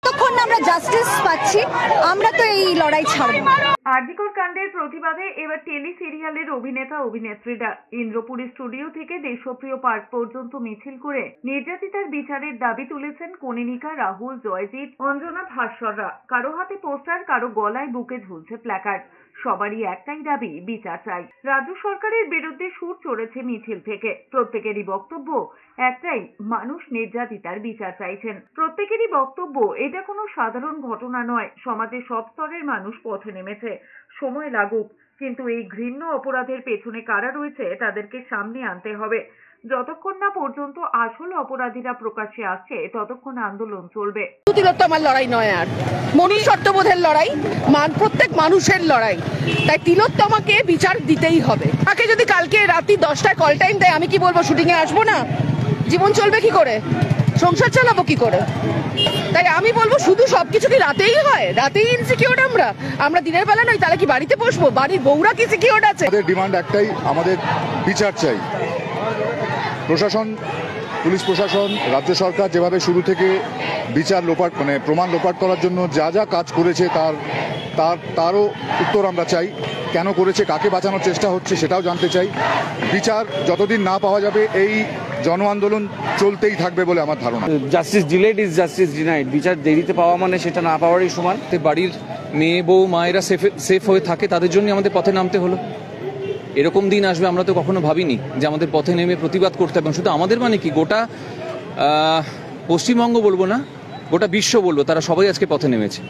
যতক্ষণ না আমরা জাস্টিস পাচ্ছি আমরা তো এই লড়াই ছাড়ব না। আরজিকর কাণ্ডের প্রতিবাদে এবার টেলি সিরিয়ালের অভিনেতা অভিনেত্রীরা ইন্দ্রপুরী স্টুডিও থেকে দেশপ্রিয় পার্ক পর্যন্ত মিছিল করে নির্যাতিতার বিচারের দাবি তুলেছেন কনিনিকা, রাহুল, জয়জিৎ, অঞ্জনা, ভাস্বররা। কারো হাতে পোস্টার, কারো গলায় বুকে ঝুলছে প্ল্যাকার্ড। সবারই একটাই দাবি, বিচার চাই। রাজ্য সরকারের বিরুদ্ধে সুর চড়েছে মিছিল থেকে। প্রত্যেকেরই বক্তব্য একটাই, মানুষ নির্যাতিতার বিচার চাইছেন। প্রত্যেকেরই বক্তব্য এটা কোনো সাধারণ ঘটনা নয়, সমাজের সব স্তরের মানুষ পথে নেমেছে। সময় লাগুক, কিন্তু এই ঘৃণ্য অপরাধের পেছনে কারা রয়েছে তাদেরকে সামনে আনতে হবে। যতক্ষণ না পর্যন্ত আসল অপরাধীরা প্রকাশ্যে আসছে ততক্ষণ আন্দোলন চলবে। তিলোত্তমার লড়াই নয়, আর মনুষ্যত্ববোধের লড়াই, প্রত্যেক মানুষের লড়াই। তাই তিলোত্তমাকে বিচার দিতেই হবে। তাকে যদি কালকে রাত্রি 10টায় কল টাইম দেয়, আমি কি বলবো শুটিং এ আসবো না? জীবন চলবে কি করে, সংসার চালাবো কি করে? তাই আমি বলবো শুধু সবকিছু কি রাতেই হয়? রাতেই ইনসিকিউর আমরা দিনের বেলা নই, তাহলে কি বাড়িতে বসবো? বাড়ির বউরা কি সিকিউর আছে? আমাদের ডিমান্ড একটাই, আমাদের বিচার চাই। প্রশাসন, পুলিশ প্রশাসন, রাজ্য সরকার যেভাবে শুরু থেকে বিচার লোপাট প্রমাণ লোপাট করার জন্য যা যা কাজ করেছে তারও উত্তর আমরা চাই। কেন করেছে, কাকে বাঁচানোর চেষ্টা হচ্ছে সেটাও জানতে চাই। বিচার যতদিন না পাওয়া যাবে এই জন আন্দোলন চলতেই থাকবে বলে আমার ধারণা। Justice delayed is justice denied. বিচার দেরিতে পাওয়া মানে সেটা না পাওয়ারই সমান। বাড়ির মেয়ে বউ মায়েরা সেফ হয়ে থাকে, তাদের জন্য আমাদের পথে নামতে হলো। এরকম দিন আসবে আমরা তো কখনো ভাবিনি যে আমাদের পথে নেমে প্রতিবাদ করতে হবে। শুধু আমাদের মানে কি, গোটা পশ্চিমবঙ্গ বলবো না, গোটা বিশ্ব বলবো, তারা সবাই আজকে পথে নেমেছে।